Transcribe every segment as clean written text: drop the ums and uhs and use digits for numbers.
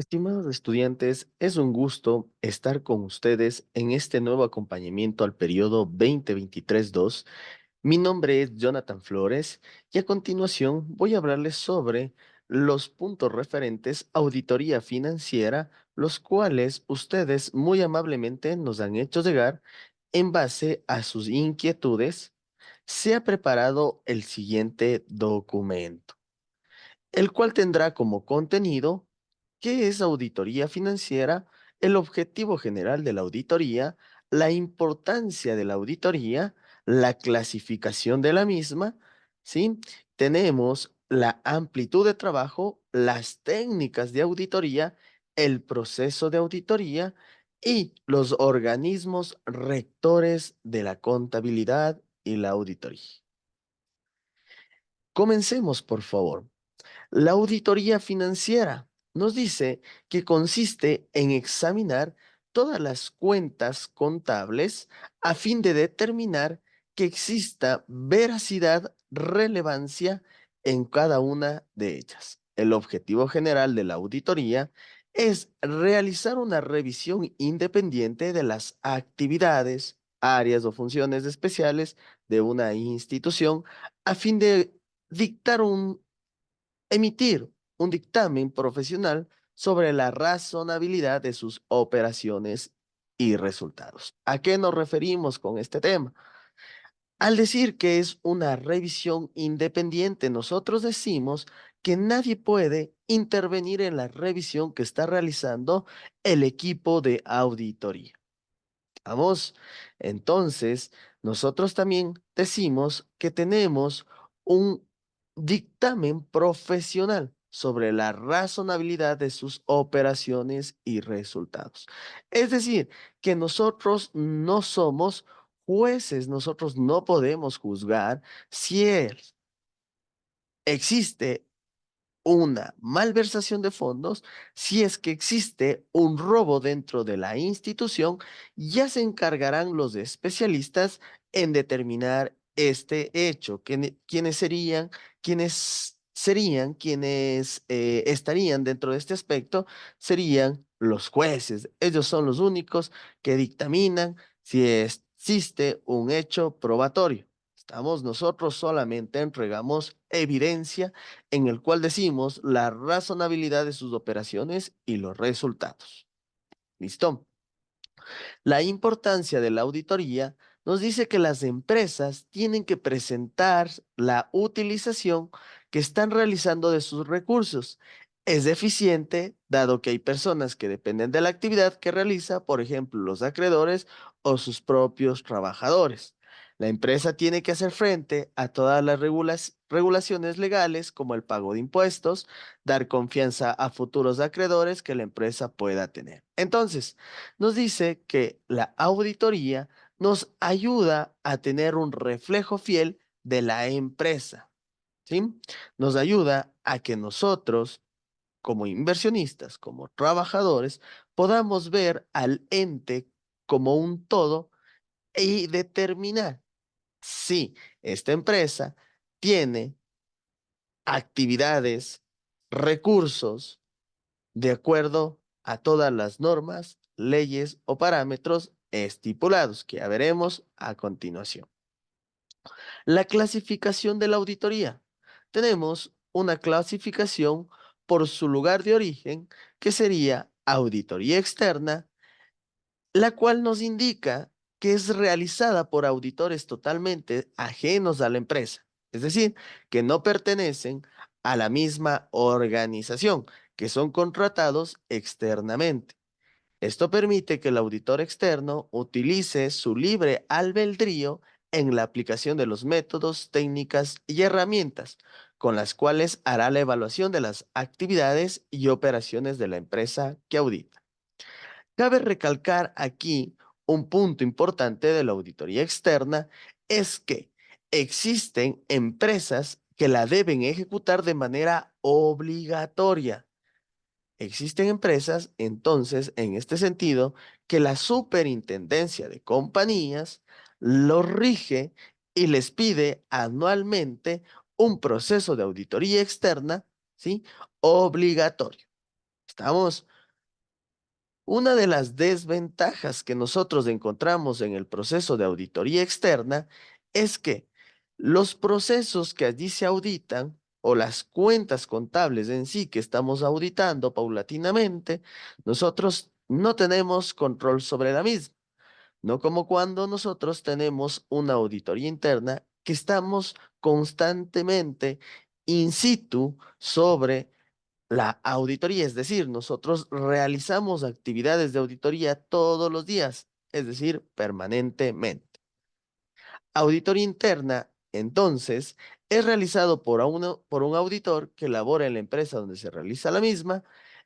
Estimados estudiantes, es un gusto estar con ustedes en este nuevo acompañamiento al periodo 2023-2. Mi nombre es Jonathan Flores y a continuación voy a hablarles sobre los puntos referentes a auditoría financiera, los cuales ustedes muy amablemente nos han hecho llegar en base a sus inquietudes. Se ha preparado el siguiente documento, el cual tendrá como contenido: ¿qué es auditoría financiera? El objetivo general de la auditoría, la importancia de la auditoría, la clasificación de la misma, ¿sí? Tenemos la amplitud de trabajo, las técnicas de auditoría, el proceso de auditoría y los organismos rectores de la contabilidad y la auditoría. Comencemos, por favor. La auditoría financiera nos dice que consiste en examinar todas las cuentas contables a fin de determinar que exista veracidad, relevancia en cada una de ellas. El objetivo general de la auditoría es realizar una revisión independiente de las actividades, áreas o funciones especiales de una institución a fin de dictar emitir un dictamen profesional sobre la razonabilidad de sus operaciones y resultados. ¿A qué nos referimos con este tema? Al decir que es una revisión independiente, nosotros decimos que nadie puede intervenir en la revisión que está realizando el equipo de auditoría. Vamos, entonces, nosotros también decimos que tenemos un dictamen profesional sobre la razonabilidad de sus operaciones y resultados. Es decir, que nosotros no somos jueces, nosotros no podemos juzgar si existe una malversación de fondos, si es que existe un robo dentro de la institución, ya se encargarán los especialistas en determinar este hecho. Quienes estarían dentro de este aspecto serían los jueces. Ellos son los únicos que dictaminan si existe un hecho probatorio. Nosotros solamente entregamos evidencia en el cual decimos la razonabilidad de sus operaciones y los resultados. ¿Listo? La importancia de la auditoría nos dice que las empresas tienen que presentar la utilización que están realizando de sus recursos. Es eficiente, dado que hay personas que dependen de la actividad que realiza, por ejemplo, los acreedores o sus propios trabajadores. La empresa tiene que hacer frente a todas las regulaciones legales, como el pago de impuestos, dar confianza a futuros acreedores que la empresa pueda tener. Entonces, nos dice que la auditoría nos ayuda a tener un reflejo fiel de la empresa, ¿sí? Nos ayuda a que nosotros, como inversionistas, como trabajadores, podamos ver al ente como un todo y determinar si esta empresa tiene actividades, recursos, de acuerdo a todas las normas, leyes o parámetros estipulados, que ya veremos a continuación. La clasificación de la auditoría. Tenemos una clasificación por su lugar de origen, que sería auditoría externa, la cual nos indica que es realizada por auditores totalmente ajenos a la empresa, es decir, que no pertenecen a la misma organización, que son contratados externamente. Esto permite que el auditor externo utilice su libre albedrío en la aplicación de los métodos, técnicas y herramientas con las cuales hará la evaluación de las actividades y operaciones de la empresa que audita. Cabe recalcar aquí un punto importante de la auditoría externa: es que existen empresas que la deben ejecutar de manera obligatoria. Existen empresas, entonces, en este sentido, que la superintendencia de compañías los rige y les pide anualmente un proceso de auditoría externa, ¿sí? Obligatorio. Estamos. Una de las desventajas que nosotros encontramos en el proceso de auditoría externa es que los procesos que allí se auditan o las cuentas contables en sí que estamos auditando paulatinamente, nosotros no tenemos control sobre la misma, no como cuando nosotros tenemos una auditoría interna que estamos constantemente in situ sobre la auditoría, es decir, nosotros realizamos actividades de auditoría todos los días, es decir, permanentemente. Auditoría interna, entonces, es realizado por un auditor que labora en la empresa donde se realiza la misma.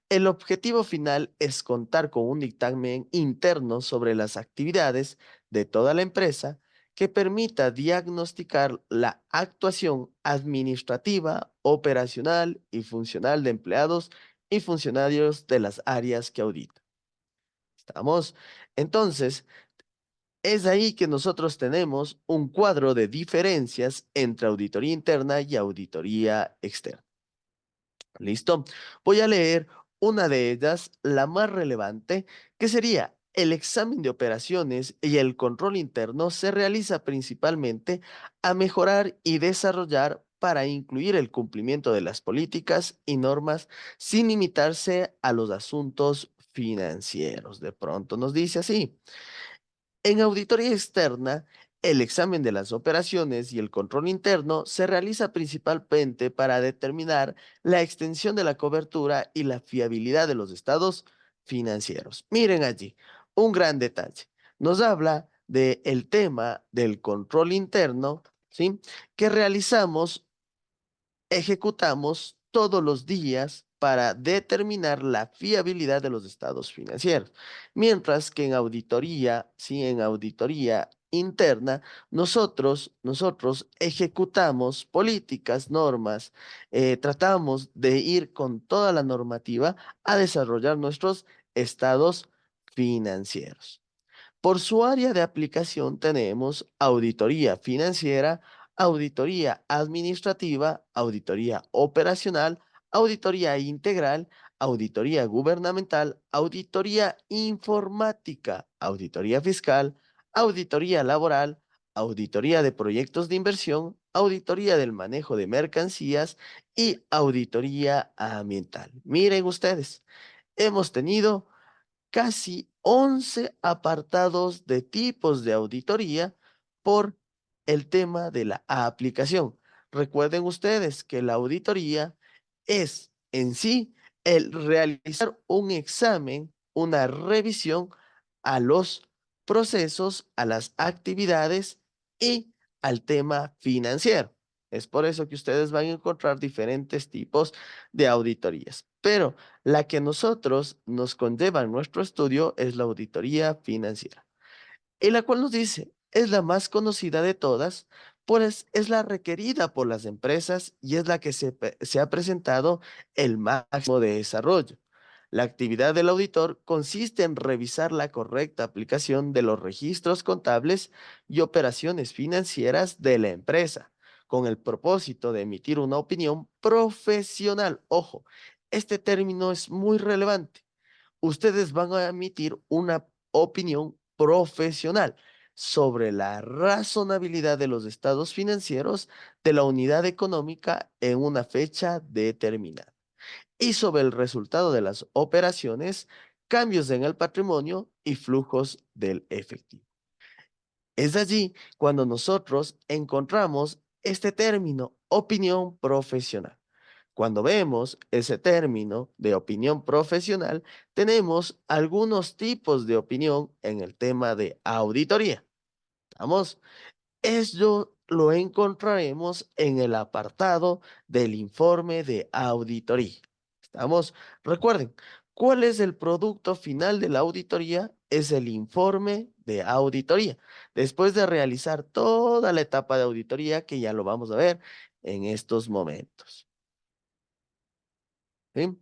El objetivo final es contar con un dictamen interno sobre las actividades de toda la empresa que permita diagnosticar la actuación administrativa, operacional y funcional de empleados y funcionarios de las áreas que audita. ¿Estamos? Entonces, es ahí que nosotros tenemos un cuadro de diferencias entre auditoría interna y auditoría externa. ¿Listo? Voy a leer una de ellas, la más relevante, que sería el examen de operaciones y el control interno se realiza principalmente a mejorar y desarrollar para incluir el cumplimiento de las políticas y normas sin limitarse a los asuntos financieros. De pronto nos dice así. En auditoría externa, el examen de las operaciones y el control interno se realiza principalmente para determinar la extensión de la cobertura y la fiabilidad de los estados financieros. Miren allí, un gran detalle. Nos habla del tema del control interno, ¿sí? Que realizamos ejecutamos todos los días para determinar la fiabilidad de los estados financieros. Mientras que en auditoría, sí, en auditoría interna, nosotros ejecutamos políticas, normas, tratamos de ir con toda la normativa a desarrollar nuestros estados financieros. Por su área de aplicación tenemos auditoría financiera, auditoría administrativa, auditoría operacional, auditoría integral, auditoría gubernamental, auditoría informática, auditoría fiscal, auditoría laboral, auditoría de proyectos de inversión, auditoría del manejo de mercancías y auditoría ambiental. Miren ustedes, hemos tenido casi 11 apartados de tipos de auditoría por el tema de la aplicación. Recuerden ustedes que la auditoría es en sí el realizar un examen, una revisión a los procesos, a las actividades y al tema financiero. Es por eso que ustedes van a encontrar diferentes tipos de auditorías. Pero la que nosotros nos conlleva en nuestro estudio es la auditoría financiera, y la cual nos dice, es la más conocida de todas, pues es la requerida por las empresas y es la que se ha presentado el máximo de desarrollo. La actividad del auditor consiste en revisar la correcta aplicación de los registros contables y operaciones financieras de la empresa, con el propósito de emitir una opinión profesional. Ojo, este término es muy relevante. Ustedes van a emitir una opinión profesional sobre la razonabilidad de los estados financieros de la unidad económica en una fecha determinada y sobre el resultado de las operaciones, cambios en el patrimonio y flujos del efectivo. Es allí cuando nosotros encontramos este término, opinión profesional. Cuando vemos ese término de opinión profesional, tenemos algunos tipos de opinión en el tema de auditoría. Vamos, eso lo encontraremos en el apartado del informe de auditoría. Estamos, recuerden, ¿cuál es el producto final de la auditoría? Es el informe de auditoría. Después de realizar toda la etapa de auditoría, que ya lo vamos a ver en estos momentos. ¿Sí?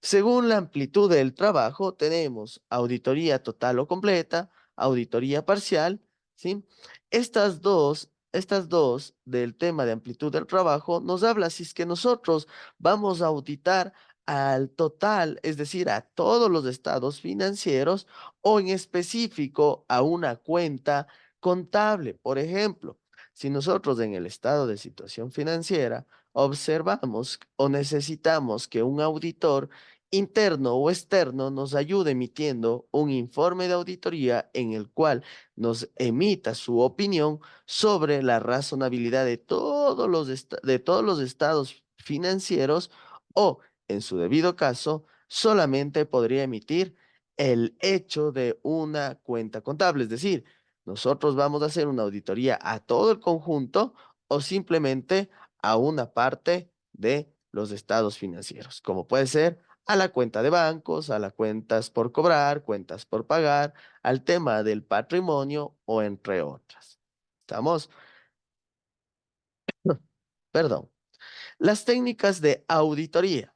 Según la amplitud del trabajo, tenemos auditoría total o completa, auditoría parcial, ¿sí? Estas dos del tema de amplitud del trabajo nos habla si es que nosotros vamos a auditar al total, es decir, a todos los estados financieros o en específico a una cuenta contable. Por ejemplo, si nosotros en el estado de situación financiera observamos o necesitamos que un auditor interno o externo nos ayude emitiendo un informe de auditoría en el cual nos emita su opinión sobre la razonabilidad de de todos los estados financieros o, en su debido caso, solamente podría emitir el hecho de una cuenta contable. Es decir, nosotros vamos a hacer una auditoría a todo el conjunto o simplemente a una parte de los estados financieros, como puede ser a la cuenta de bancos, a las cuentas por cobrar, cuentas por pagar, al tema del patrimonio o entre otras. ¿Estamos? Perdón. Las técnicas de auditoría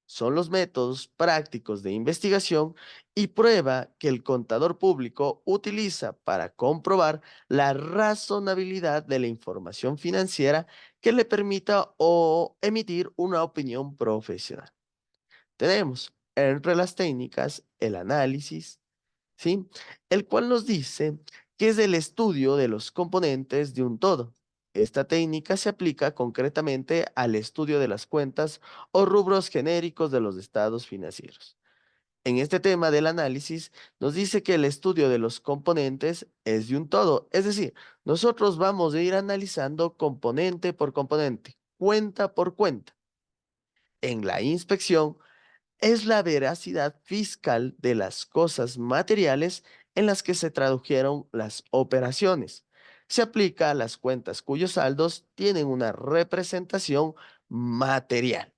son los métodos prácticos de investigación y prueba que el contador público utiliza para comprobar la razonabilidad de la información financiera que le permita o emitir una opinión profesional. Tenemos entre las técnicas el análisis, ¿sí? El cual nos dice que es el estudio de los componentes de un todo. Esta técnica se aplica concretamente al estudio de las cuentas o rubros genéricos de los estados financieros. En este tema del análisis, nos dice que el estudio de los componentes es de un todo, es decir, nosotros vamos a ir analizando componente por componente, cuenta por cuenta. En la inspección, es la veracidad fiscal de las cosas materiales en las que se tradujeron las operaciones. Se aplica a las cuentas cuyos saldos tienen una representación material.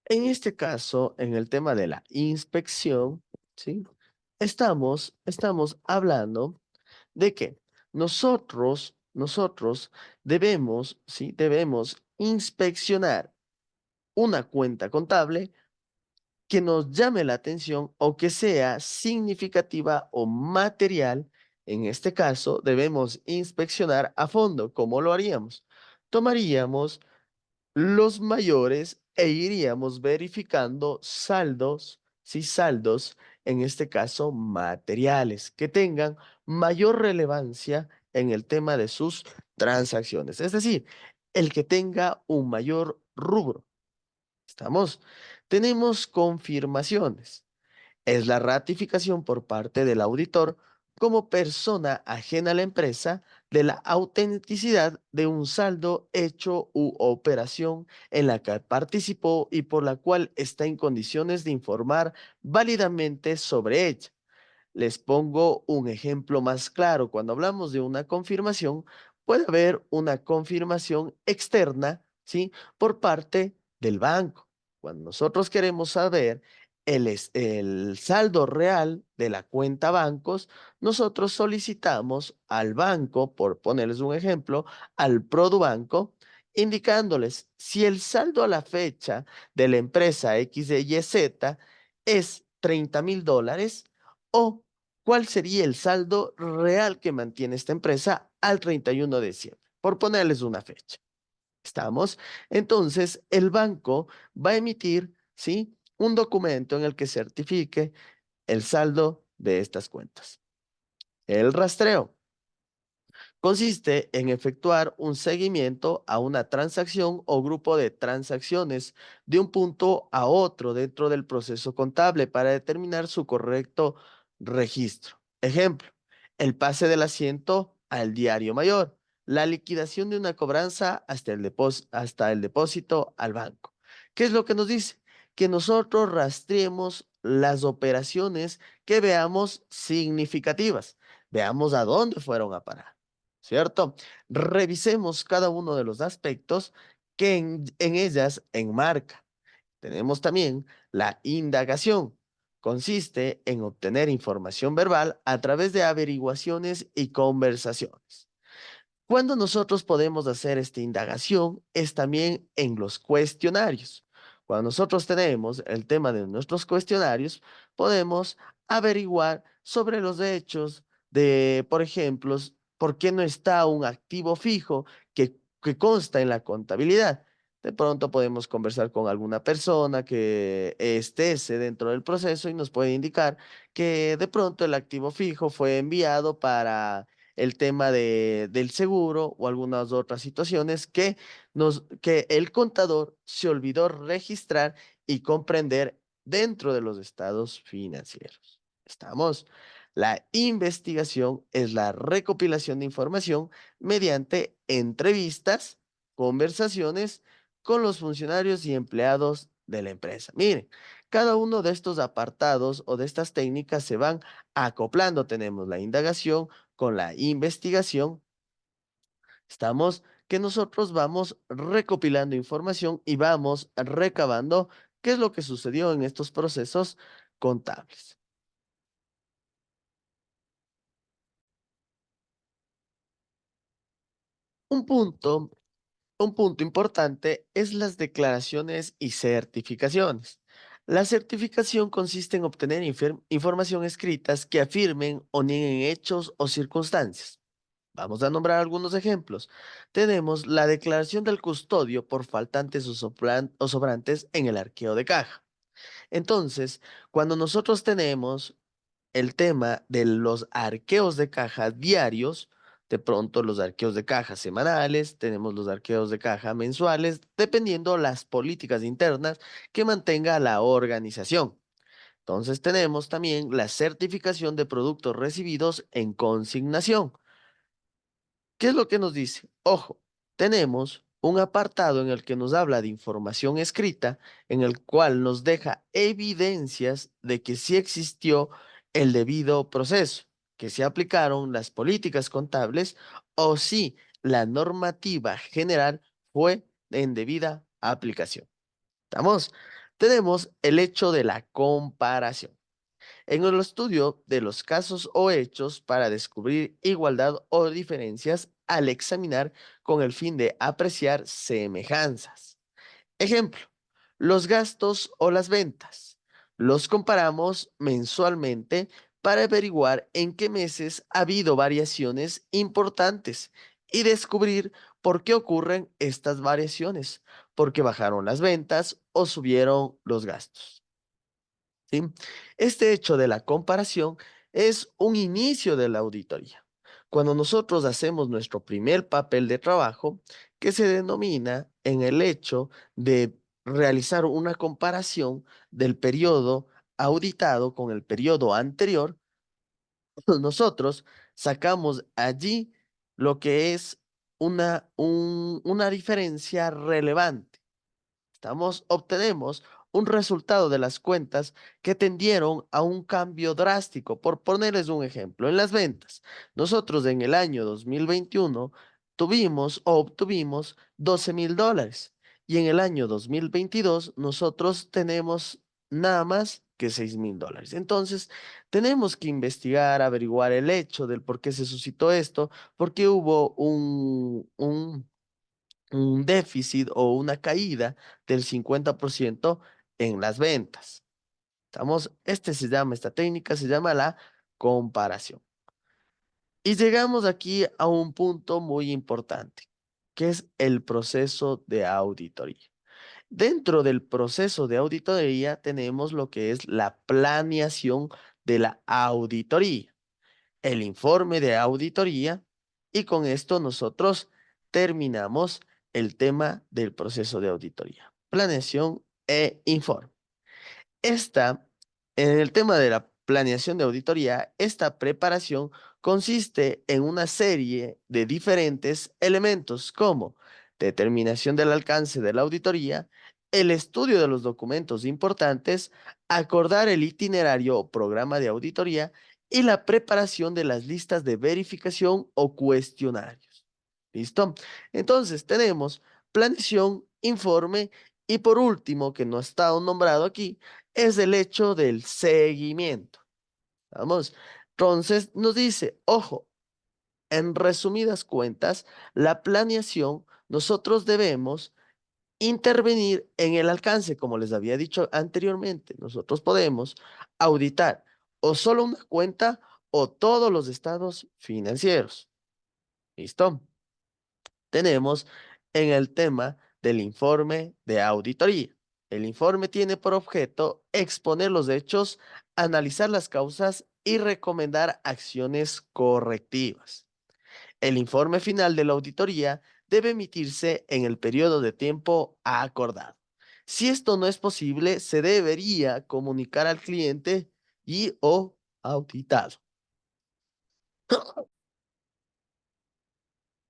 En este caso, en el tema de la inspección, ¿sí? Estamos hablando de que nosotros debemos, ¿sí? Debemos inspeccionar una cuenta contable que nos llame la atención o que sea significativa o material. En este caso, debemos inspeccionar a fondo. ¿Cómo lo haríamos? Tomaríamos los mayores e iríamos verificando saldos, sí, saldos, en este caso materiales, que tengan mayor relevancia en el tema de sus transacciones. Es decir, el que tenga un mayor rubro. ¿Estamos? Tenemos confirmaciones. Es la ratificación por parte del auditor como persona ajena a la empresa de la autenticidad de un saldo, hecho u operación en la que participó y por la cual está en condiciones de informar válidamente sobre ella. Les pongo un ejemplo más claro. Cuando hablamos de una confirmación, puede haber una confirmación externa, ¿sí? Por parte del banco. Cuando nosotros queremos saber el saldo real de la cuenta bancos, nosotros solicitamos al banco, por ponerles un ejemplo, al Produbanco, indicándoles si el saldo a la fecha de la empresa XYZ es $30,000 o cuál sería el saldo real que mantiene esta empresa al 31 de diciembre, por ponerles una fecha. ¿Estamos? Entonces, el banco va a emitir, ¿sí? Un documento en el que certifique el saldo de estas cuentas. El rastreo consiste en efectuar un seguimiento a una transacción o grupo de transacciones de un punto a otro dentro del proceso contable para determinar su correcto registro. Ejemplo, el pase del asiento al diario mayor, la liquidación de una cobranza hasta el depósito al banco. ¿Qué es lo que nos dice? Que nosotros rastreemos las operaciones que veamos significativas, veamos a dónde fueron a parar. ¿Cierto? Revisemos cada uno de los aspectos que en ellas enmarca. Tenemos también la indagación. Consiste en obtener información verbal a través de averiguaciones y conversaciones. Cuando nosotros podemos hacer esta indagación es también en los cuestionarios. Cuando nosotros tenemos el tema de nuestros cuestionarios, podemos averiguar sobre los hechos de, por ejemplo, por qué no está un activo fijo que consta en la contabilidad. De pronto podemos conversar con alguna persona que esté dentro del proceso y nos puede indicar que de pronto el activo fijo fue enviado para el tema del seguro o algunas otras situaciones que el contador se olvidó registrar y comprender dentro de los estados financieros. ¿Estamos? La investigación es la recopilación de información mediante entrevistas, conversaciones con los funcionarios y empleados de la empresa. Miren, cada uno de estos apartados o de estas técnicas se van acoplando. Tenemos la indagación con la investigación. Estamos que nosotros vamos recopilando información y vamos recabando qué es lo que sucedió en estos procesos contables. Un punto, un punto importante es las declaraciones y certificaciones. La certificación consiste en obtener información escritas que afirmen o nieguen hechos o circunstancias. Vamos a nombrar algunos ejemplos. Tenemos la declaración del custodio por faltantes o sobrantes en el arqueo de caja. Entonces, cuando nosotros tenemos el tema de los arqueos de caja diarios, de pronto los arqueos de caja semanales, tenemos los arqueos de caja mensuales, dependiendo las políticas internas que mantenga la organización. Entonces tenemos también la certificación de productos recibidos en consignación. ¿Qué es lo que nos dice? Ojo, tenemos un apartado en el que nos habla de información escrita, en el cual nos deja evidencias de que sí existió el debido proceso, que se aplicaron las políticas contables o si la normativa general fue en debida aplicación. ¿Estamos? Tenemos el hecho de la comparación. En el estudio de los casos o hechos para descubrir igualdad o diferencias al examinar con el fin de apreciar semejanzas. Ejemplo, los gastos o las ventas. Los comparamos mensualmente para averiguar en qué meses ha habido variaciones importantes y descubrir por qué ocurren estas variaciones, porque bajaron las ventas o subieron los gastos. ¿Sí? Este hecho de la comparación es un inicio de la auditoría. Cuando nosotros hacemos nuestro primer papel de trabajo, que se denomina en el hecho de realizar una comparación del periodo auditado con el periodo anterior, nosotros sacamos allí lo que es una diferencia relevante. Obtenemos un resultado de las cuentas que tendieron a un cambio drástico. Por ponerles un ejemplo, en las ventas, nosotros en el año 2021 tuvimos o obtuvimos $12,000 y en el año 2022 nosotros tenemos nada más que $6,000. Entonces, tenemos que investigar, averiguar el hecho del por qué se suscitó esto, por qué hubo un déficit o una caída del 50% en las ventas. Esta técnica se llama la comparación. Y llegamos aquí a un punto muy importante, que es el proceso de auditoría. Dentro del proceso de auditoría tenemos lo que es la planeación de la auditoría, el informe de auditoría y con esto nosotros terminamos el tema del proceso de auditoría. Planeación e informe. En el tema de la planeación de auditoría, esta preparación consiste en una serie de diferentes elementos como determinación del alcance de la auditoría, el estudio de los documentos importantes, acordar el itinerario o programa de auditoría y la preparación de las listas de verificación o cuestionarios. ¿Listo? Entonces tenemos planeación, informe y por último, que no ha estado nombrado aquí, es el hecho del seguimiento. Vamos. Entonces nos dice, ojo, en resumidas cuentas, la planeación, nosotros debemos intervenir en el alcance, como les había dicho anteriormente. Nosotros podemos auditar o solo una cuenta o todos los estados financieros. ¿Listo? Tenemos en el tema del informe de auditoría. El informe tiene por objeto exponer los hechos, analizar las causas y recomendar acciones correctivas. El informe final de la auditoría debe emitirse en el periodo de tiempo acordado. Si esto no es posible, se debería comunicar al cliente y o auditado.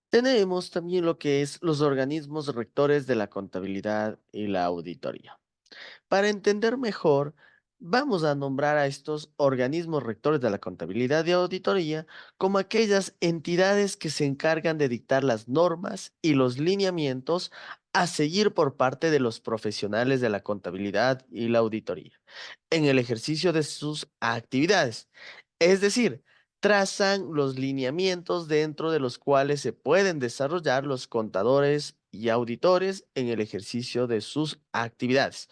Tenemos también lo que es los organismos rectores de la contabilidad y la auditoría. Para entender mejor, vamos a nombrar a estos organismos rectores de la contabilidad y auditoría como aquellas entidades que se encargan de dictar las normas y los lineamientos a seguir por parte de los profesionales de la contabilidad y la auditoría en el ejercicio de sus actividades. Es decir, trazan los lineamientos dentro de los cuales se pueden desarrollar los contadores y auditores en el ejercicio de sus actividades.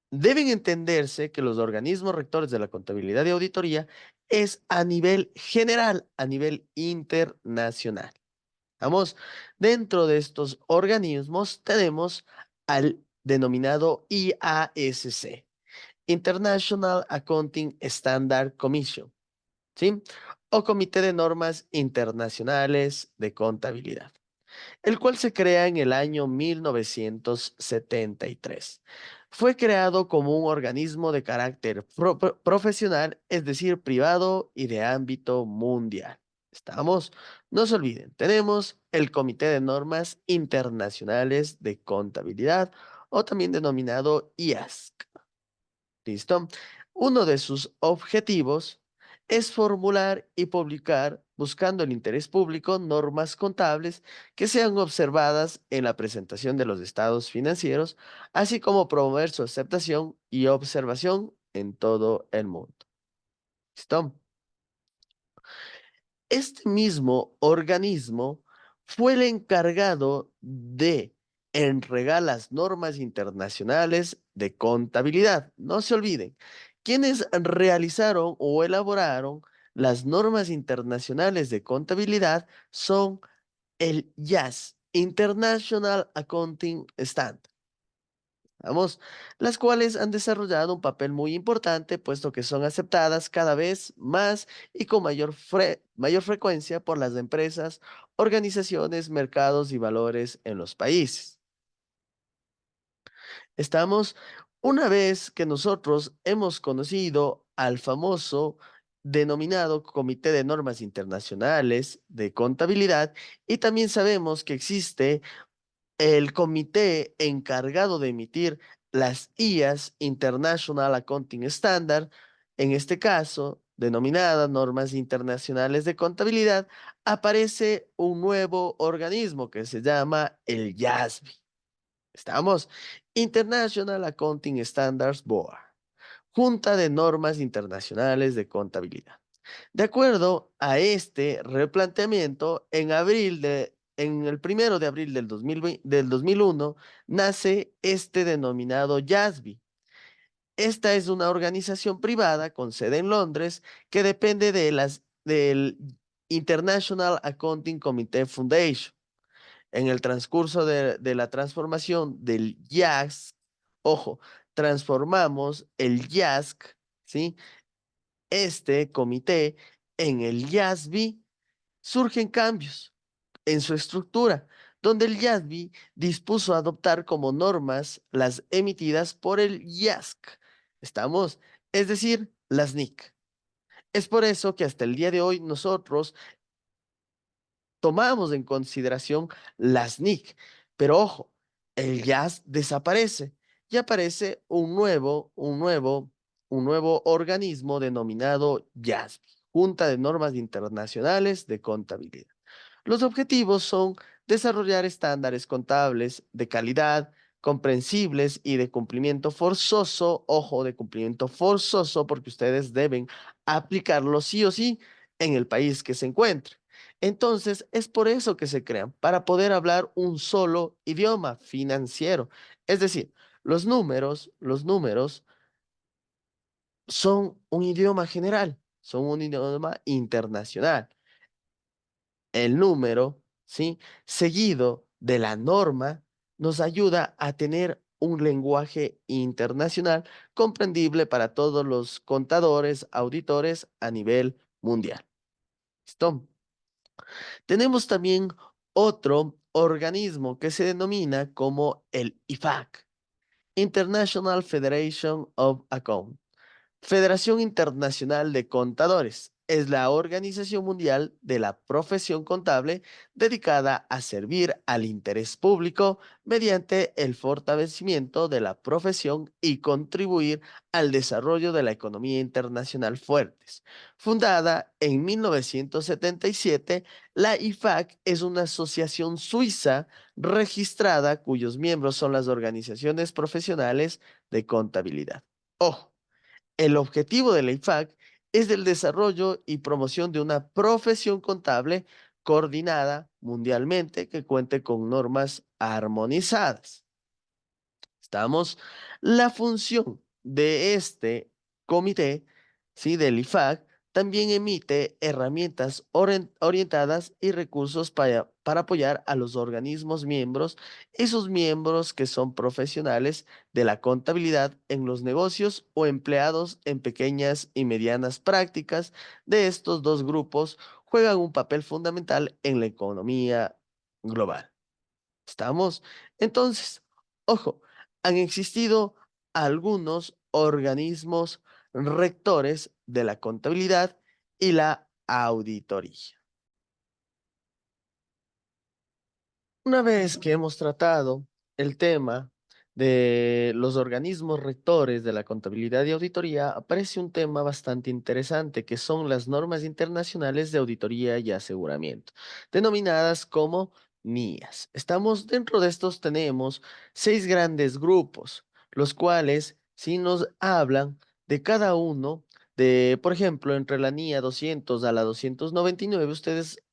Deben entenderse que los organismos rectores de la contabilidad y auditoría es a nivel general, a nivel internacional. Vamos, dentro de estos organismos tenemos al denominado IASC, International Accounting Standard Commission, ¿sí? O Comité de Normas Internacionales de Contabilidad, el cual se crea en el año 1973. Fue creado como un organismo de carácter profesional, es decir, privado y de ámbito mundial. ¿Estamos? No se olviden, tenemos el Comité de Normas Internacionales de Contabilidad, o también denominado IASC. ¿Listo? Uno de sus objetivos es formular y publicar, buscando el interés público, normas contables que sean observadas en la presentación de los estados financieros, así como promover su aceptación y observación en todo el mundo. ¿Listo? Este mismo organismo fue el encargado de entregar las normas internacionales de contabilidad. No se olviden, quienes realizaron o elaboraron las normas internacionales de contabilidad son el IAS, International Accounting Standard. Vamos, las cuales han desarrollado un papel muy importante, puesto que son aceptadas cada vez más y con mayor frecuencia por las empresas, organizaciones, mercados y valores en los países. Estamos, una vez que nosotros hemos conocido al famoso denominado Comité de Normas Internacionales de Contabilidad, y también sabemos que existe el comité encargado de emitir las IAS, International Accounting Standard, en este caso, denominadas Normas Internacionales de Contabilidad, aparece un nuevo organismo que se llama el IASB. ¿Estamos? International Accounting Standards Board, Junta de Normas Internacionales de Contabilidad. De acuerdo a este replanteamiento, en el 1 de abril del 2001 nace este denominado YASB. Esta es una organización privada con sede en Londres que depende del International Accounting Committee Foundation. En el transcurso de la transformación del YASC, ojo, transformamos el YASC, ¿sí? Este comité en el YASB, surgen cambios en su estructura, donde el YASB dispuso adoptar como normas las emitidas por el YASC. ¿Estamos? Es decir, las NIC. Es por eso que hasta el día de hoy nosotros tomamos en consideración las NIC. Pero ojo, el jazz desaparece y aparece un nuevo organismo denominado JASB, Junta de Normas Internacionales de Contabilidad. Los objetivos son desarrollar estándares contables de calidad, comprensibles y de cumplimiento forzoso, ojo, de cumplimiento forzoso, porque ustedes deben aplicarlo sí o sí en el país que se encuentre. Entonces, es por eso que se crean, para poder hablar un solo idioma financiero. Es decir, los números son un idioma general, son un idioma internacional. El número, ¿sí? Seguido de la norma, nos ayuda a tener un lenguaje internacional comprendible para todos los contadores, auditores a nivel mundial. ¿Listo? Tenemos también otro organismo que se denomina como el IFAC, International Federation of Accountants. Federación Internacional de Contadores es la organización mundial de la profesión contable dedicada a servir al interés público mediante el fortalecimiento de la profesión y contribuir al desarrollo de la economía internacional fuertes. Fundada en 1977, la IFAC es una asociación suiza registrada cuyos miembros son las organizaciones profesionales de contabilidad. Ojo. El objetivo de la IFAC es el desarrollo y promoción de una profesión contable coordinada mundialmente que cuente con normas armonizadas. Estamos. La función de este comité, ¿sí? Del IFAC, también emite herramientas orientadas y recursos para apoyar a los organismos miembros, esos miembros que son profesionales de la contabilidad en los negocios o empleados en pequeñas y medianas prácticas de estos dos grupos juegan un papel fundamental en la economía global. ¿Estamos? Entonces, ojo, han existido algunos organismos rectores de la contabilidad y la auditoría. Una vez que hemos tratado el tema de los organismos rectores de la contabilidad y auditoría, aparece un tema bastante interesante, que son las normas internacionales de auditoría y aseguramiento, denominadas como NIAS. Estamos dentro de estos, tenemos 6 grandes grupos, los cuales sí nos hablan de cada uno de, por ejemplo, entre la NIA 200 a la 299, ustedes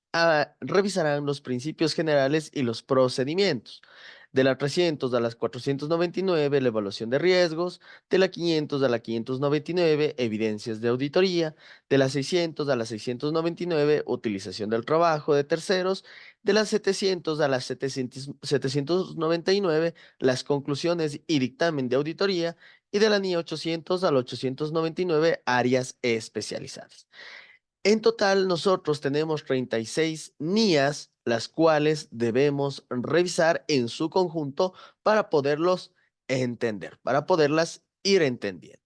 revisarán los principios generales y los procedimientos. De la 300 a las 499, la evaluación de riesgos. De la 500 a la 599, evidencias de auditoría. De la 600 a la 699, utilización del trabajo de terceros. De las 700 a las 799, las conclusiones y dictamen de auditoría. Y de la NIA 800 al 899, áreas especializadas. En total, nosotros tenemos 36 NIAs, las cuales debemos revisar en su conjunto para poderlos entender, para poderlas ir entendiendo.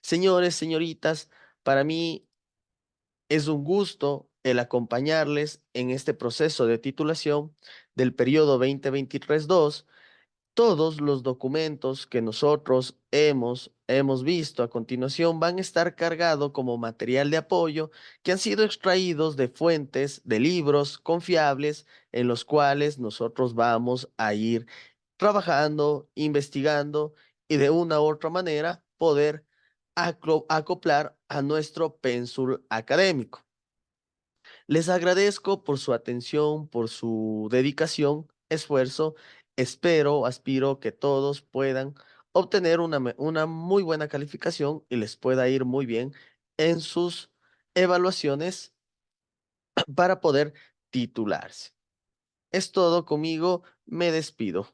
Señores, señoritas, para mí es un gusto el acompañarles en este proceso de titulación del periodo 2023-2. Todos los documentos que nosotros hemos visto a continuación van a estar cargados como material de apoyo que han sido extraídos de fuentes, de libros confiables en los cuales nosotros vamos a ir trabajando, investigando y de una u otra manera poder acoplar a nuestro pénsul académico. Les agradezco por su atención, por su dedicación, esfuerzo. Espero, aspiro que todos puedan obtener una muy buena calificación y les pueda ir muy bien en sus evaluaciones para poder titularse. Es todo conmigo, me despido.